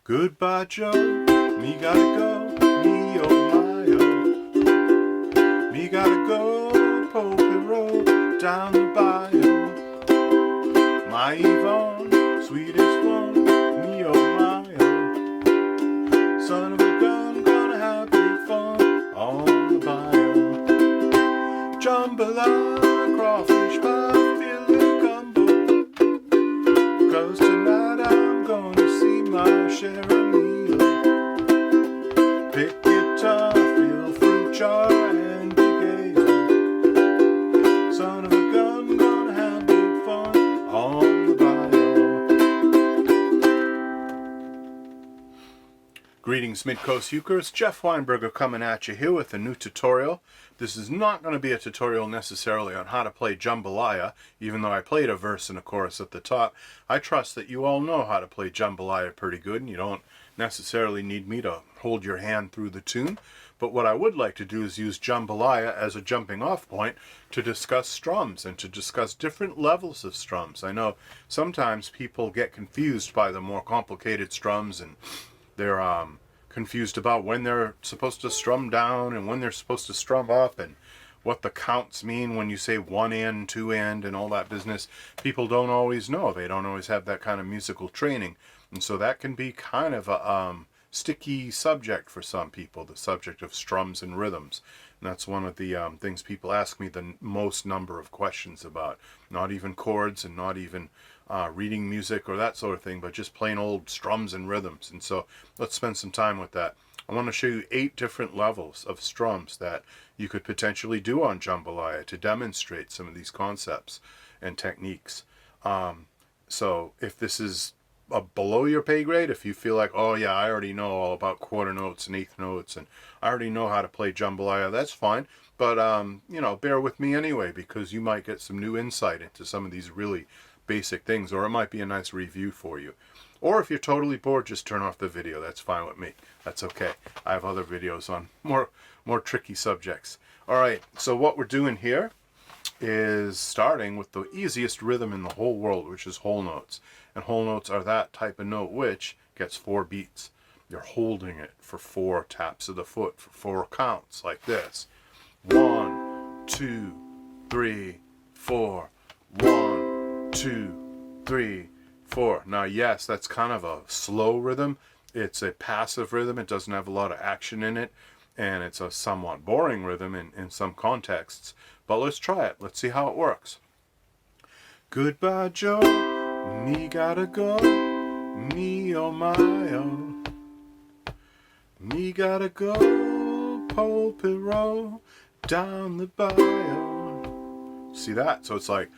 Goodbye, Joe. Me gotta go. Me oh my oh. Me gotta go. Pulpit Road down the bayou. My Yvonne, sweetest one. Me oh my oh. Son of a gun, gonna have big fun on the bayou. Jambalaya, crawfish pie, filet gumbo. 'Cause tonight I'm gonna see my share of meal. Pick guitar, feel fruit jar, and big ale. Son of a gun, gonna have big fun on the bayou. Greetings, Midcoast Ukes. Jeff Weinberger coming at you here with a new tutorial. This is not going to be a tutorial necessarily on how to play Jambalaya, even though I played a verse and a chorus at the top. I trust that you all know how to play Jambalaya pretty good, and you don't necessarily need me to hold your hand through the tune. But what I would like to do is use Jambalaya as a jumping off point to discuss strums and to discuss different levels of strums. I know sometimes people get confused by the more complicated strums, and they're confused about when they're supposed to strum down and when they're supposed to strum up, and what the counts mean when you say one and two and all that business. People don't always know. They don't always have that kind of musical training, and so that can be kind of a sticky subject for some people, the subject of strums and rhythms. And that's one of the things people ask me the most number of questions about. Not even chords and not even reading music or that sort of thing, but just plain old strums and rhythms. And so let's spend some time with that. I want to show you 8 different levels of strums that you could potentially do on Jambalaya to demonstrate some of these concepts and techniques. So if this is below your pay grade, if you feel like, oh yeah, I already know all about quarter notes and eighth notes and I already know how to play Jambalaya, that's fine. But you know, bear with me anyway, because you might get some new insight into some of these really basic things, or it might be a nice review for you. Or if you're totally bored, just turn off the video. That's fine with me. That's okay. I have other videos on more tricky subjects. All right, so what we're doing here is starting with the easiest rhythm in the whole world, which is whole notes. And whole notes are that type of note which gets 4 beats. You're holding it for 4 taps of the foot, for 4 counts, like this. 1, 2, 3, 4. 1, 2, 3, 4. Now, yes, that's kind of a slow rhythm. It's a passive rhythm. It doesn't have a lot of action in it, and it's a somewhat boring rhythm in some contexts. But let's try it. Let's see how it works. Goodbye, Joe. Me gotta go. Me oh my oh. Me gotta go. Pulpit Road down the bayou. See that? So it's like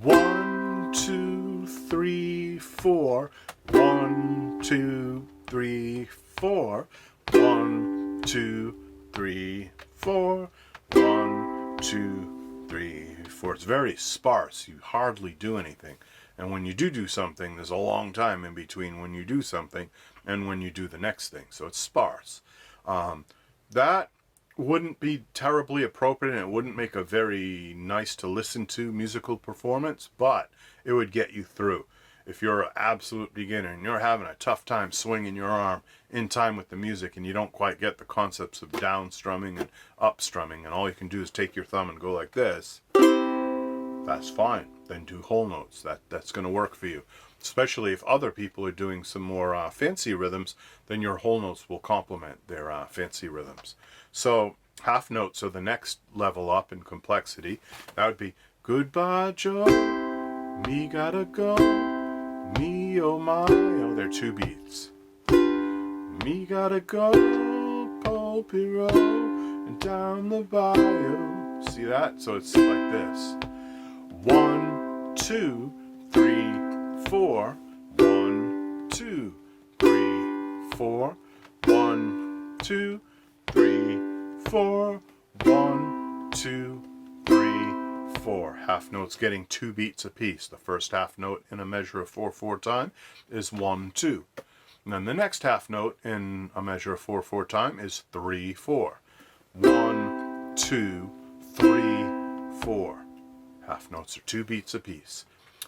1, 2, 3, 4. 1, 2, 3, 4. 1, 2, 3, 4. 1, 2, 3, 4. It's very sparse. You hardly do anything. And when you do something, there's a long time in between when you do something and when you do the next thing. So it's sparse. That wouldn't be terribly appropriate, and it wouldn't make a very nice to listen to musical performance, but it would get you through. If you're an absolute beginner and you're having a tough time swinging your arm in time with the music and you don't quite get the concepts of down strumming and up strumming, and all you can do is take your thumb and go like this, that's fine. Then do whole notes. That's going to work for you. Especially if other people are doing some more fancy rhythms, then your whole notes will complement their fancy rhythms. So half notes are the next level up in complexity. That would be goodbye, Joe. Me gotta go. Me oh my oh. They're 2 beats. Me gotta go. Pulpit Road and down the bayou. See that? So it's like this. 1, 2, 3, 4. 1, 2, 3, 4. 1, 2, 3, 4. 1, 2, 3, 4. Half notes getting 2 beats apiece. The first half note in a measure of 4/4 time is 1, 2. And then the next half note in a measure of 4/4 time is 3, 4. 1, 2, 3, 4. Half notes are 2 beats apiece.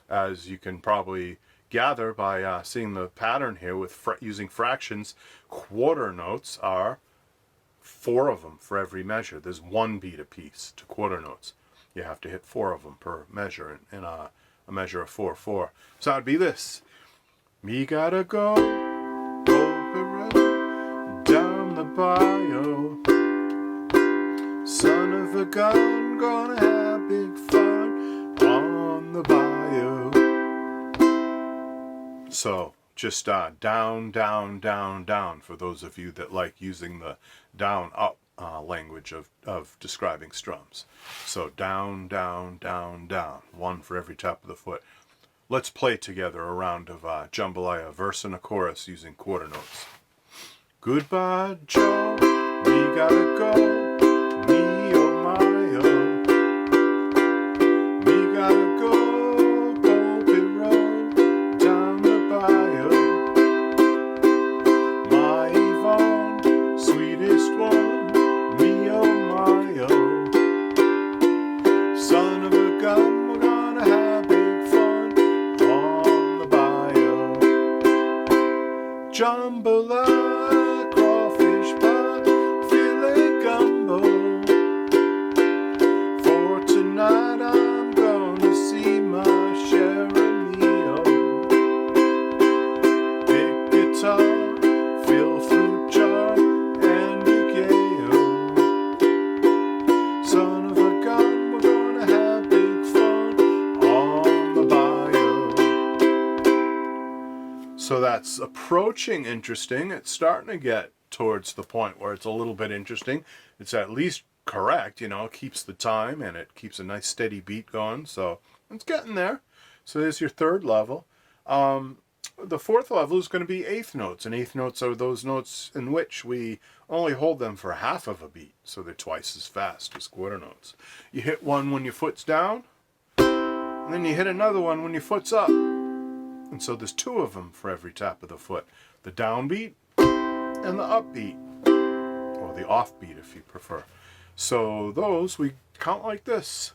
As you can probably gather by seeing the pattern here with using fractions, quarter notes are 4 of them for every measure. There's 1 beat apiece to quarter notes. You have to hit 4 of them per measure in a measure of 4/4. So it'd be this. Me gotta go down the bayou. Son of a gun, gonna have big fun on the bayou. So just down, down, down, down for those of you that like using the down up language of describing strums. So down, down, down, down. 1 for every tap of the foot. Let's play together a round of Jambalaya, a verse and a chorus using quarter notes. Goodbye, Joe, we gotta go, me oh my oh. We gotta go, Bobby Road, down the bayou. My Yvonne, sweetest one, me oh my oh. Son of a gun, we're gonna have big fun on the bayou. Jambalaya, crawfish pot, filet gumbo. For tonight I'm gonna see my share of meal. Big guitar, fill fruit jar, and Ukes. Son of a gun, we're gonna have big fun on the bayou. So that's approaching interesting. It's starting to get towards the point where it's a little bit interesting. It's at least correct, it keeps the time and it keeps a nice steady beat going. So it's getting there. So there's your 3rd level. The 4th level is going to be 8th notes, and 8th notes are those notes in which we only hold them for half of a beat, so they're twice as fast as quarter notes. You hit one when your foot's down, and then you hit another one when your foot's up. And so there's 2 of them for every tap of the foot. The downbeat and the upbeat, or the offbeat if you prefer. So those we count like this.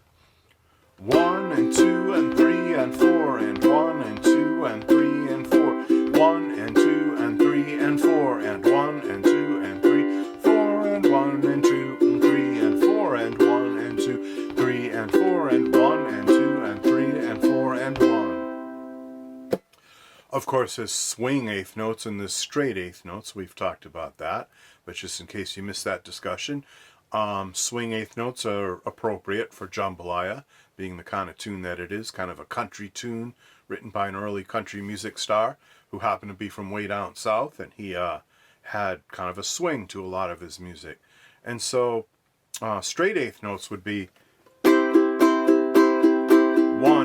1 and 2 and 3 and 4 and 1 and 2 and 3 and 4. 1 and 2 and 3 and 4 and 1 and 2 and 3, 4 and 1 and 2 and 3 and 4 and 1 and 2, 3 and 4 and 1 and 2 and 3 and 4 and 1. Of course, there's swing 8th notes and there's straight 8th notes. We've talked about that, but just in case you missed that discussion, swing 8th notes are appropriate for Jambalaya, being the kind of tune that it is, kind of a country tune written by an early country music star who happened to be from way down south, and he had kind of a swing to a lot of his music. And so straight 8th notes would be 1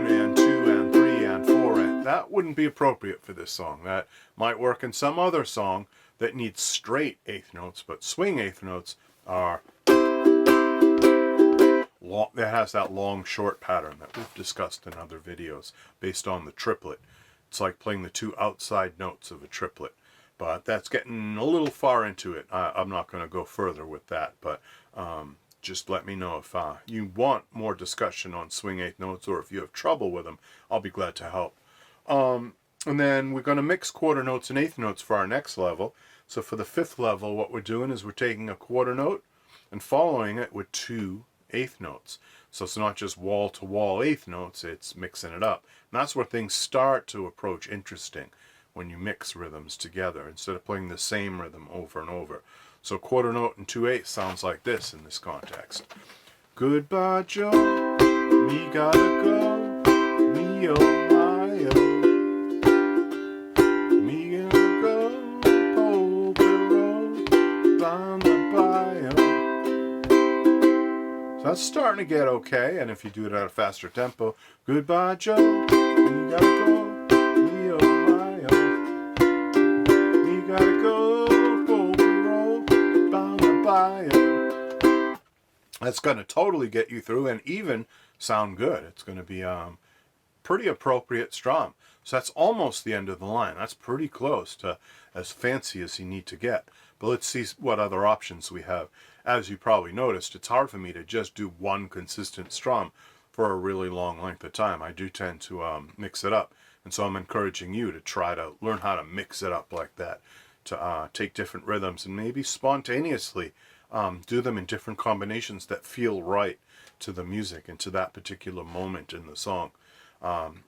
and 2 and 3 and 4, and that wouldn't be appropriate for this song. That might work in some other song that needs straight 8th notes, but swing 8th notes are long, that has that long short pattern that we've discussed in other videos based on the triplet. It's like playing the 2 outside notes of a triplet, but that's getting a little far into it. I'm not going to go further with that, but just let me know if you want more discussion on swing 8th notes, or if you have trouble with them. I'll be glad to help. And then we're going to mix quarter notes and 8th notes for our next level. So for the 5th level, what we're doing is we're taking a quarter note and following it with 2 8th notes. So it's not just wall-to-wall 8th notes, it's mixing it up. And that's where things start to approach interesting, when you mix rhythms together instead of playing the same rhythm over and over. So quarter note and 2/8 sounds like this in this context. Goodbye, Joe, me gotta go, me oh my oh. Me gotta go, Polka Road, down the bayou. So that's starting to get okay, and if you do it at a faster tempo, goodbye, Joe, me gotta go, me oh my oh. Me gotta go, that's going to totally get you through and even sound good. It's going to be pretty appropriate strum. So that's almost the end of the line. That's pretty close to as fancy as you need to get. But let's see what other options we have. As you probably noticed, it's hard for me to just do one consistent strum for a really long length of time. I do tend to mix it up And so I'm encouraging you to try to learn how to mix it up like that, to take different rhythms and maybe spontaneously do them in different combinations that feel right to the music and to that particular moment in the song.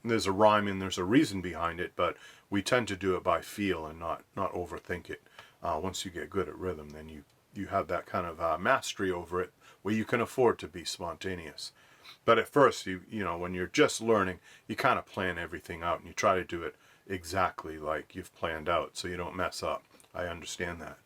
There's a rhyme and there's a reason behind it, but we tend to do it by feel and not overthink it. Once you get good at rhythm, then you have that kind of mastery over it where you can afford to be spontaneous. But at first, you know, when you're just learning, you kind of plan everything out and you try to do it exactly like you've planned out so you don't mess up. I understand that.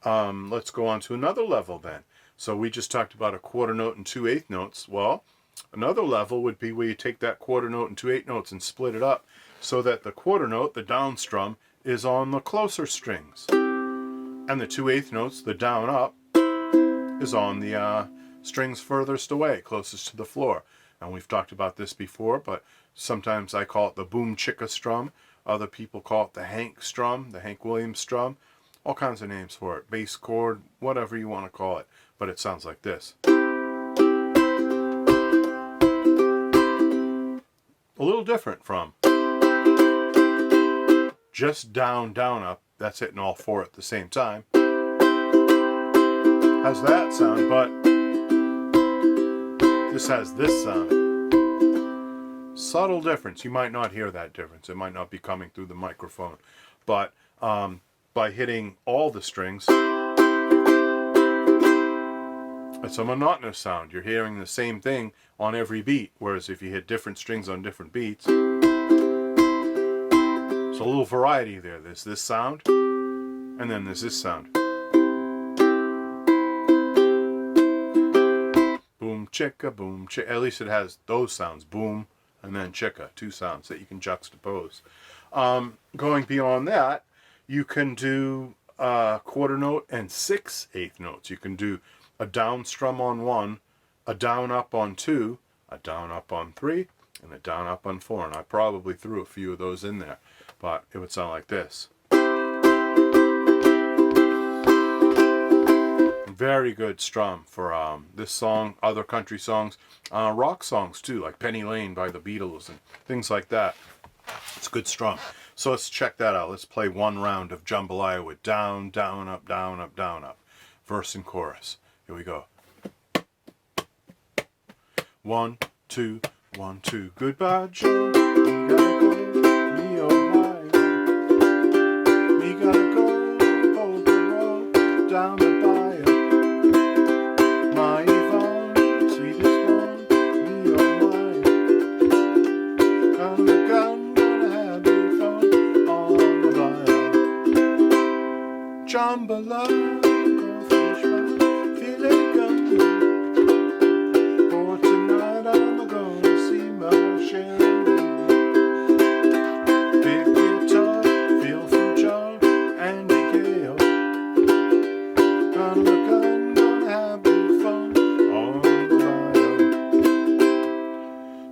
Let's go on to another level then. So we just talked about a quarter note and 2/8 notes. Well, another level would be where you take that quarter note and 2/8 notes and split it up so that the quarter note, the down strum, is on the closer strings. And the 2/8 notes, the down up, is on the strings furthest away, closest to the floor. And we've talked about this before, but sometimes I call it the boom chicka strum. Other people call it the Hank strum, the Hank Williams strum. All kinds of names for it. Bass chord, whatever you want to call it. But it sounds like this. A little different from just down, down, up. That's hitting all four at the same time. Has that sound, but this has this sound. Subtle difference. You might not hear that difference. It might not be coming through the microphone. But by hitting all the strings, it's a monotonous sound. You're hearing the same thing on every beat. Whereas if you hit different strings on different beats, there's a little variety there. There's this sound, and then there's this sound. Boom, chicka, boom, chicka. At least it has those sounds. Boom, and then chicka. Two sounds that you can juxtapose. Going beyond that, you can do a quarter note and 6/8 notes. You can do a down strum on 1, a down up on 2, a down up on 3, and a down up on 4. And I probably threw a few of those in there, but it would sound like this. Very good strum for this song, other country songs, rock songs too, like Penny Lane by the Beatles and things like that. It's good strum. So let's check that out. Let's play one round of Jambalaya with down, down, up, down, up, down, up. Verse and chorus. Here we go. 1, 2, 1, 2. Goodbye, Joe. We gotta go. Me, oh my. We gotta go. Hold the road down the bayou. My Yvonne, sweetest one. Me, oh my. Gun the gun, gonna have big fun on the bayou. Jambalaya.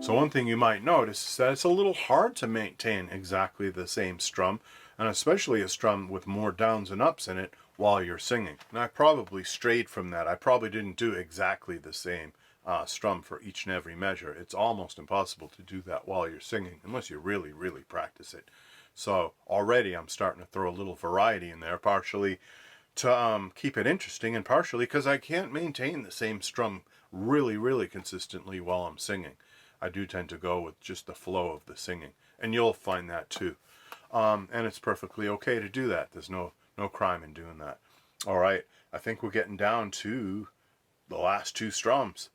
One thing you might notice is that it's a little hard to maintain exactly the same strum, and especially a strum with more downs and ups in it while you're singing. And I probably strayed from that. I probably didn't do exactly the same strum for each and every measure. It's almost impossible to do that while you're singing, unless you really, really practice it. So already I'm starting to throw a little variety in there, partially to keep it interesting, and partially because I can't maintain the same strum really, really consistently while I'm singing. I do tend to go with just the flow of the singing, and you'll find that too. And it's perfectly okay to do that. There's no crime in doing that. All right, I think we're getting down to the last two strums.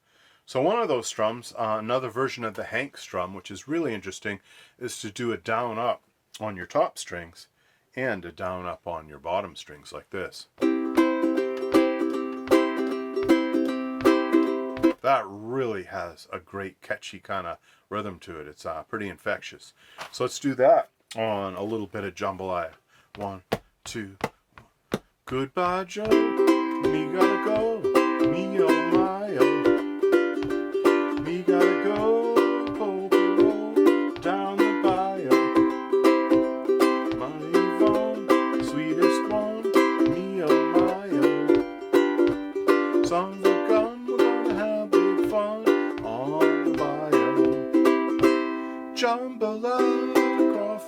So one of those strums, another version of the Hank strum, which is really interesting, is to do a down up on your top strings and a down up on your bottom strings like this. That really has a great catchy kind of rhythm to it. It's pretty infectious. So let's do that on a little bit of Jambalaya. 1, 2, 1. Goodbye, Joe. Me gotta go. Me oh my oh. Me gotta go. Hope you roll down the bayou. My Yvonne, sweetest one. Me oh my oh. Songs are gone. Jambalaya across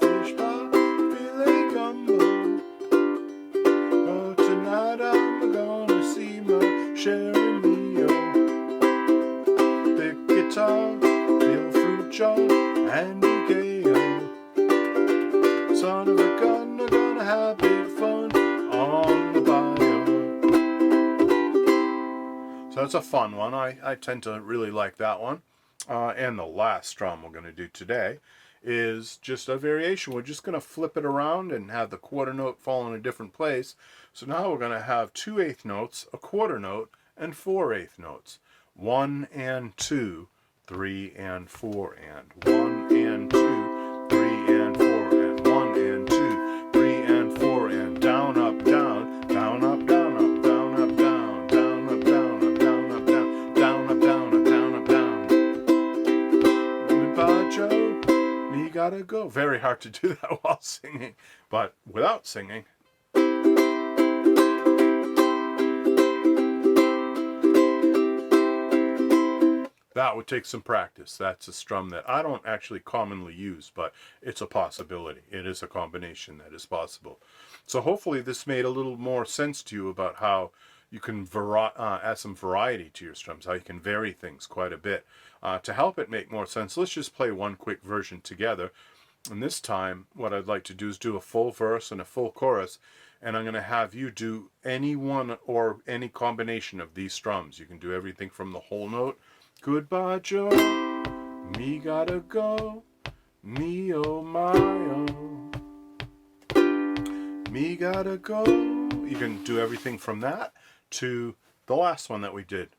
have big fun on the bayou. So that's a fun one. I tend to really like that one. And the last strum we're going to do today is just a variation. We're just going to flip it around and have the quarter note fall in a different place. So now we're going to have 2/8 notes, a quarter note, and 4/8 notes. 1 and 2, 3 and 4 and 1 and 2, 3 and 4 and 1 and 2, 3 and 4 and down up down, down up down up, down up down, down up down up, down up down, down up down up, down up down. Goodbye Joe, me gotta go. Very hard to do that while singing, but without singing. That would take some practice. That's a strum that I don't actually commonly use, but it's a possibility. It is a combination that is possible. So hopefully this made a little more sense to you about how you can add some variety to your strums, how you can vary things quite a bit. To help it make more sense, let's just play one quick version together. And this time, what I'd like to do is do a full verse and a full chorus, and I'm going to have you do any one or any combination of these strums. You can do everything from the whole note. Goodbye Joe, me gotta go, me oh my oh, me gotta go. You can do everything from that to the last one that we did.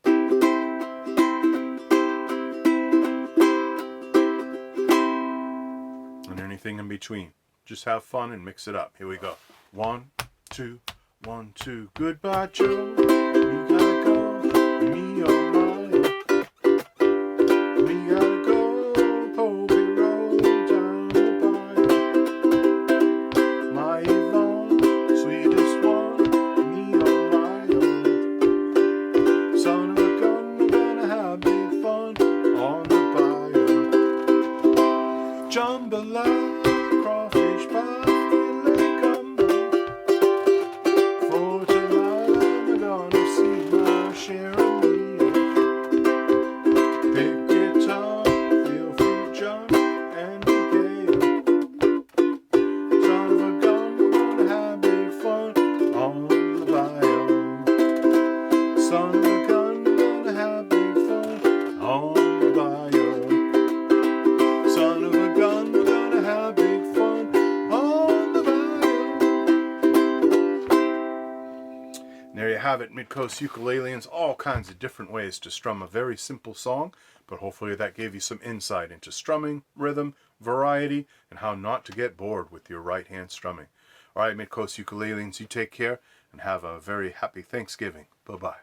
And anything in between. Just have fun and mix it up. Here we go. 1, 2, 1, 2. Goodbye Joe, me gotta go, me oh my. Jambalaya, crawfish pie, filet gumbo. For tonight I'm gonna see my share of meal. Pick guitar, feel free jump and be gay. Son of a gun, we're gonna have big fun on the bayou. Son of a gun, we're gonna have big fun on the bayou. Son of a gun, we're gonna have big fun on the bayou. And there you have it, Midcoast Ukuleleans. All kinds of different ways to strum a very simple song, but hopefully that gave you some insight into strumming, rhythm, variety, and how not to get bored with your right hand strumming. All right, Midcoast Ukuleleans, you take care and have a very happy Thanksgiving. Bye-bye.